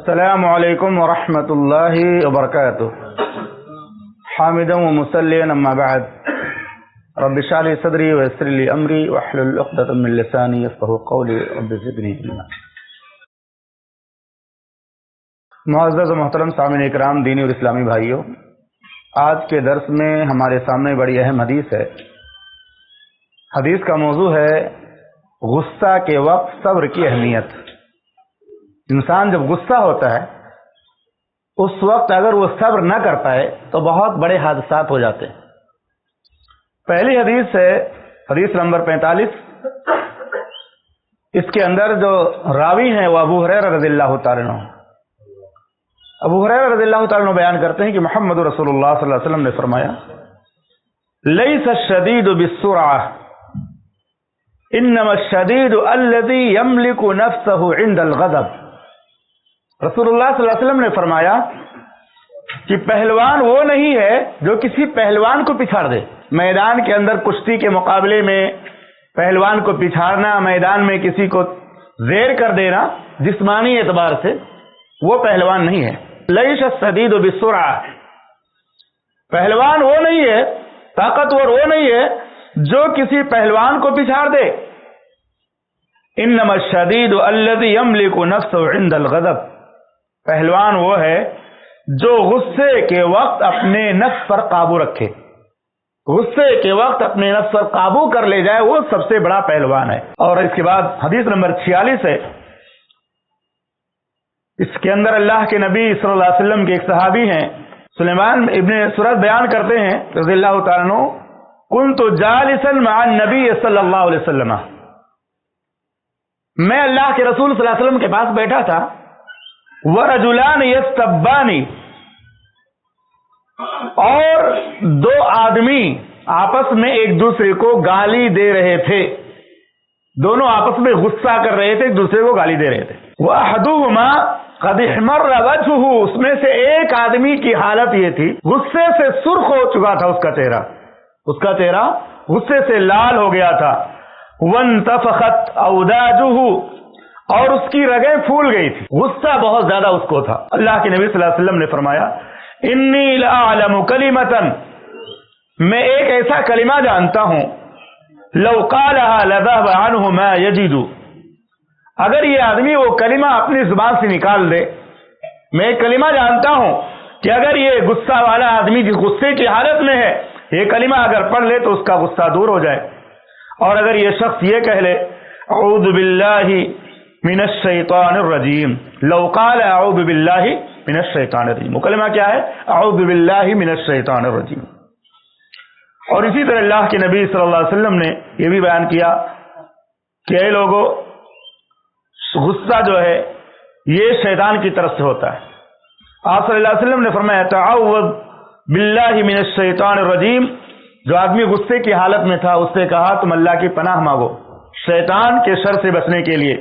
السلام علیکم ورحمۃ اللہ وبرکاتہ حامدا و مسلیا اما بعد رب اشرح لي صدری ويسر لي امری واحلل عقدۃ من لسانی یفقهوا قولی رب زدنی علما۔ معزز و محترم سامعین اکرام، دینی اور اسلامی بھائیوں، آج کے درس میں ہمارے سامنے بڑی اہم حدیث ہے۔ حدیث کا موضوع ہے غصہ کے وقت صبر کی اہمیت۔ انسان جب غصہ ہوتا ہے اس وقت اگر وہ صبر نہ کر پائے تو بہت بڑے حادثات ہو جاتے ہیں۔ پہلی حدیث ہے حدیث نمبر 45۔ اس کے اندر جو راوی ہیں وہ ابو ہریرہ رضی اللہ تعالیٰ عنہ۔ ابو ہریرہ رضی اللہ تعالیٰ عنہ بیان کرتے ہیں کہ محمد رسول اللہ صلی اللہ علیہ وسلم نے فرمایا، لیس الشدید بالسرعہ انما الشدید الذی یملک نفسہ عند الغضب۔ رسول اللہ صلی اللہ علیہ وسلم نے فرمایا کہ پہلوان وہ نہیں ہے جو کسی پہلوان کو پچھاڑ دے۔ میدان کے اندر کشتی کے مقابلے میں پہلوان کو پچھاڑنا، میدان میں کسی کو زیر کر دینا جسمانی اعتبار سے، وہ پہلوان نہیں ہے۔ لیس الشدید بالسرعہ، پہلوان وہ نہیں ہے، طاقتور وہ نہیں ہے جو کسی پہلوان کو پچھاڑ دے۔ انما الشدید الذی یملک نفسہ عند الغضب، پہلوان وہ ہے جو غصے کے وقت اپنے نفس پر قابو رکھے، غصے کے وقت اپنے نفس پر قابو کر لے جائے، وہ سب سے بڑا پہلوان ہے۔ اور اس کے بعد حدیث نمبر 46 ہے۔ اس کے اندر اللہ کے نبی صلی اللہ علیہ وسلم کے ایک صحابی ہیں، سلیمان ابن سرد بیان کرتے ہیں رضی اللہ تعالیٰ عنہ، کنت جالسا مع النبی صلی اللہ علیہ وسلم، میں اللہ کے رسول صلی اللہ علیہ وسلم کے پاس بیٹھا تھا، ورجلان یستبان، اور دو آدمی آپس میں ایک دوسرے کو گالی دے رہے تھے، دونوں آپس میں غصہ کر رہے تھے، ایک دوسرے کو گالی دے رہے تھے۔ وَأَحَدُهُمَا قَدْ احْمَرَّ وَجْهُهُ، اس میں سے ایک آدمی کی حالت یہ تھی غصے سے سرخ ہو چکا تھا، اس کا چہرہ غصے سے لال ہو گیا تھا۔ وَانْتَفَخَتْ أَوْدَاجُهُ، اور اس کی رگیں پھول گئی تھی، غصہ بہت زیادہ اس کو تھا۔ اللہ کے نبی صلی اللہ علیہ وسلم نے فرمایا، انی لأعلم کلمۃ، میں ایک ایسا کلمہ جانتا ہوں، لو قالها لذهب عنه ما یجد، اگر یہ آدمی وہ کلمہ اپنی زبان سے نکال دے، میں ایک کلمہ جانتا ہوں کہ اگر یہ غصہ والا آدمی جس غصے کی حالت میں ہے یہ کلمہ اگر پڑھ لے تو اس کا غصہ دور ہو جائے۔ اور اگر یہ شخص یہ کہہ لے اعوذ باللہ من الشیطان الرجیم، لو قال اعوذ باللہ من الشیطان الرجیم، وہ کلمہ کیا ہے؟ اعوذ باللہ من الشیطان الرجیم۔ اور اسی طرح اللہ کے نبی صلی اللہ علیہ وسلم نے یہ بھی بیان کیا کہ اے لوگو، غصہ جو ہے یہ شیطان کی طرف سے ہوتا ہے۔ آپ صلی اللہ علیہ وسلم نے فرمایا تعوذ باللہ من الشیطان الرجیم، جو آدمی غصے کی حالت میں تھا اس سے کہا تم اللہ کی پناہ مانگو شیطان کے شر سے بچنے کے لیے،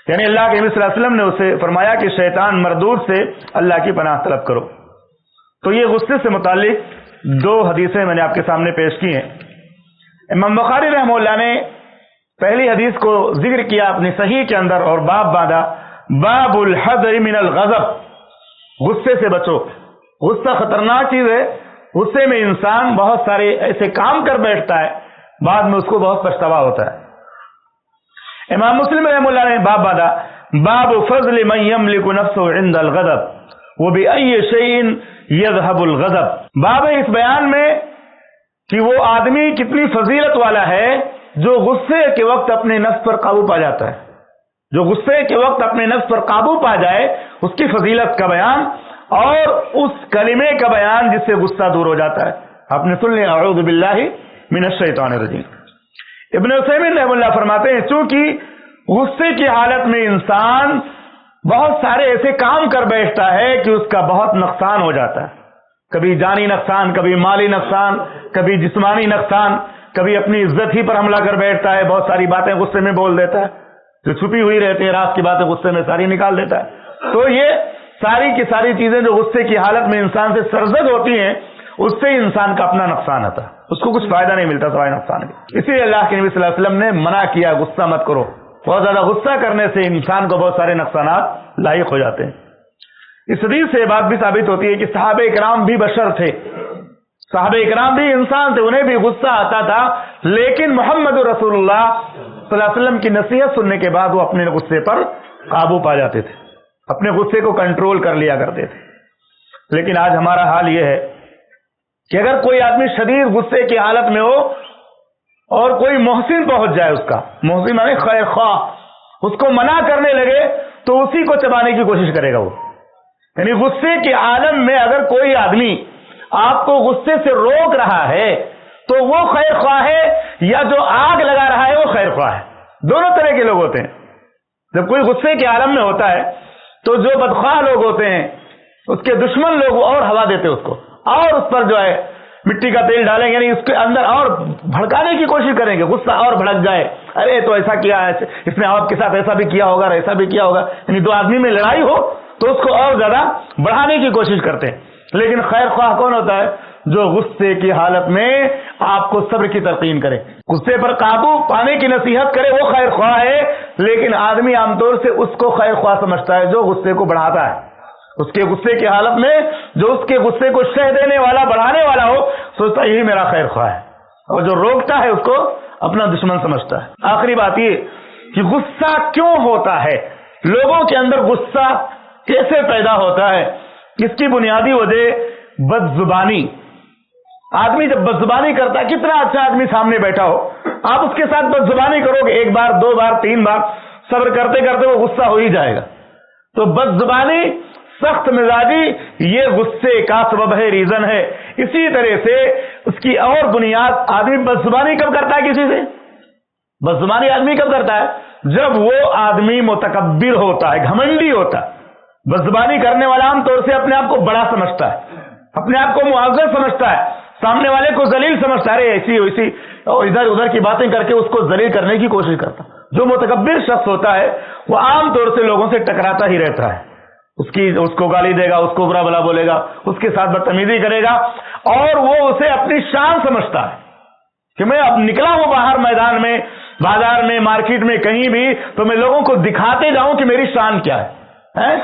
یعنی اللہ کے نبی صلی اللہ علیہ وسلم نے اسے فرمایا کہ شیطان مردود سے اللہ کی پناہ طلب کرو۔ تو یہ غصے سے متعلق دو حدیثیں میں نے آپ کے سامنے پیش کی ہیں۔ امام بخاری رحمہ اللہ نے پہلی حدیث کو ذکر کیا اپنی صحیح کے اندر اور باب باندھا، باب الحذر من الغضب، غصے سے بچو، غصہ خطرناک چیز ہے، غصے میں انسان بہت سارے ایسے کام کر بیٹھتا ہے بعد میں اس کو بہت پچھتاوا ہوتا ہے۔ امام مسلم رحمہ اللہ نے باب باندھا، باب فضل من یملک نفسہ عند الغضب وبأی شیء یذهب الغضب، باب اس بیان میں کہ وہ آدمی کتنی فضیلت والا ہے جو غصے کے وقت اپنے نفس پر قابو پا جاتا ہے، جو غصے کے وقت اپنے نفس پر قابو پا جائے اس کی فضیلت کا بیان اور اس کلمے کا بیان جس سے غصہ دور ہو جاتا ہے۔ آپ نے سن لیا اعوذ باللہ من الشیطان الرجیم۔ ابن عثیمین رحمہ اللہ فرماتے ہیں چونکہ غصے کی حالت میں انسان بہت سارے ایسے کام کر بیٹھتا ہے کہ اس کا بہت نقصان ہو جاتا ہے، کبھی جانی نقصان، کبھی مالی نقصان، کبھی جسمانی نقصان، کبھی اپنی عزت ہی پر حملہ کر بیٹھتا ہے، بہت ساری باتیں غصے میں بول دیتا ہے، جو چھپی ہوئی رہتی ہیں رات کی باتیں غصے میں ساری نکال دیتا ہے۔ تو یہ ساری کی ساری چیزیں جو غصے کی حالت میں انسان سے سرزد ہوتی ہیں اس سے انسان کا اپنا نقصان ہوتا ہے، اس کو کچھ فائدہ نہیں ملتا سوائے نقصان کے۔ اسی لیے اللہ کے نبی صلی اللہ علیہ وسلم نے منع کیا غصہ مت کرو، بہت زیادہ غصہ کرنے سے انسان کو بہت سارے نقصانات لاحق ہو جاتے ہیں۔ اس حدیث سے بات بھی ثابت ہوتی ہے کہ صحابہ کرام بھی بشر تھے، صحابہ کرام بھی انسان تھے، انہیں بھی غصہ آتا تھا، لیکن محمد رسول اللہ صلی اللہ علیہ وسلم کی نصیحت سننے کے بعد وہ اپنے غصے پر قابو پا جاتے تھے، اپنے غصے کو کنٹرول کر لیا کرتے تھے۔ لیکن آج ہمارا حال یہ ہے کہ اگر کوئی آدمی شدید غصے کی حالت میں ہو اور کوئی محسن پہنچ جائے، اس کا محسن مانے خیر خواہ، اس کو منع کرنے لگے تو اسی کو چبانے کی کوشش کرے گا وہ۔ یعنی غصے کے عالم میں اگر کوئی آدمی آپ کو غصے سے روک رہا ہے تو وہ خیر خواہ ہے، یا جو آگ لگا رہا ہے وہ خیر خواہ ہے۔ دونوں طرح کے لوگ ہوتے ہیں۔ جب کوئی غصے کے عالم میں ہوتا ہے تو جو بدخواہ لوگ ہوتے ہیں، اس کے دشمن لوگ اور ہوا دیتے اس کو، اور اس پر جو ہے مٹی کا تیل ڈالیں گے، یعنی اس کے اندر اور بھڑکانے کی کوشش کریں گے، غصہ اور بھڑک جائے، ارے تو ایسا کیا ہے، اس نے آپ کے ساتھ ایسا بھی کیا ہوگا، ایسا بھی کیا ہوگا، یعنی دو آدمی میں لڑائی ہو تو اس کو اور زیادہ بڑھانے کی کوشش کرتے ہیں۔ لیکن خیر خواہ کون ہوتا ہے؟ جو غصے کی حالت میں آپ کو صبر کی تلقین کرے، غصے پر قابو پانے کی نصیحت کرے، وہ خیر خواہ ہے۔ لیکن آدمی عام طور سے اس کو خیر خواہ سمجھتا ہے جو غصے کو بڑھاتا ہے، اس کے غصے کی حالت میں جو اس کے غصے کو شہ دینے والا، بڑھانے والا ہو، سوچتا یہی میرا خیر خواہ ہے، اور جو روکتا ہے اس کو اپنا دشمن سمجھتا ہے۔ آخری بات یہ کہ غصہ کیوں ہوتا ہے، لوگوں کے اندر غصہ کیسے پیدا ہوتا ہے؟ اس کی بنیادی وجہ بد زبانی۔ آدمی جب بد زبانی کرتا ہے، کتنا اچھا آدمی سامنے بیٹھا ہو، آپ اس کے ساتھ بد زبانی کرو گے، ایک بار، دو بار، تین بار، صبر کرتے کرتے وہ غصہ ہو ہی جائے گا۔ تو بد زبانی، سخت مزاجی، یہ غصے کا سبب ہے، ریزن ہے۔ اسی طرح سے اس کی اور بنیاد، آدمی بد زبانی کب کرتا ہے کسی سے؟ بد زبانی آدمی کب کرتا ہے؟ جب وہ آدمی متکبر ہوتا ہے، گھمنڈی ہوتا ہے۔ بد زبانی کرنے والا عام طور سے اپنے آپ کو بڑا سمجھتا ہے، اپنے آپ کو معزز سمجھتا ہے، سامنے والے کو ذلیل سمجھتا ہے، ایسی ویسی اور ادھر ادھر کی باتیں کر کے اس کو ذلیل کرنے کی کوشش کرتا۔ جو متکبر شخص ہوتا ہے وہ عام طور سے لوگوں سے ٹکراتا ہی رہتا ہے، اس کو گالی دے گا، اس کو برا بلا بولے گا، اس کے ساتھ بدتمیزی کرے گا، اور وہ اسے اپنی شان سمجھتا ہے کہ میں اب نکلا ہوں باہر میدان میں، بازار میں، مارکیٹ میں، کہیں بھی، تو میں لوگوں کو دکھاتے جاؤں کہ میری شان کیا ہے،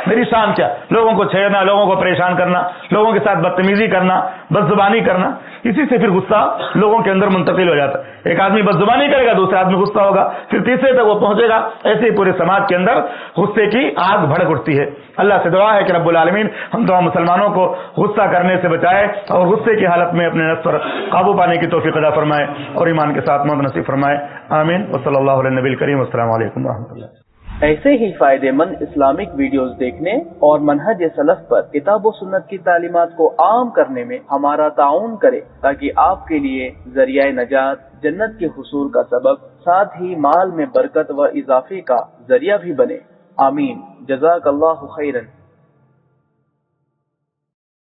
میری شان کیا، لوگوں کو چھیڑنا، لوگوں کو پریشان کرنا، لوگوں کے ساتھ بدتمیزی کرنا، بد زبانی کرنا۔ اسی سے پھر غصہ لوگوں کے اندر منتقل ہو جاتا ہے۔ ایک آدمی بد زبانی کرے گا، دوسرا آدمی غصہ ہوگا، پھر تیسرے تک وہ پہنچے گا۔ ایسے ہی پورے سماج کے اندر غصے کی آگ بھڑک اٹھتی ہے۔ اللہ سے دعا ہے کہ رب العالمین ہم تمام مسلمانوں کو غصہ کرنے سے بچائے اور غصے کی حالت میں اپنے نفس پر قابو پانے کی توفیق عطا فرمائے اور ایمان کے ساتھ موت نصیب فرمائے۔ آمین۔ وصلی اللہ علی نبی الکریم۔ السلام علیکم ورحمۃ اللہ۔ ایسے ہی فائدہ مند اسلامک ویڈیوز دیکھنے اور منہج سلف پر کتاب و سنت کی تعلیمات کو عام کرنے میں ہمارا تعاون کرے، تاکہ آپ کے لیے ذریعہ نجات، جنت کے حصول کا سبب، ساتھ ہی مال میں برکت و اضافے کا ذریعہ بھی بنے۔ آمین۔ جزاک اللہ خیرا۔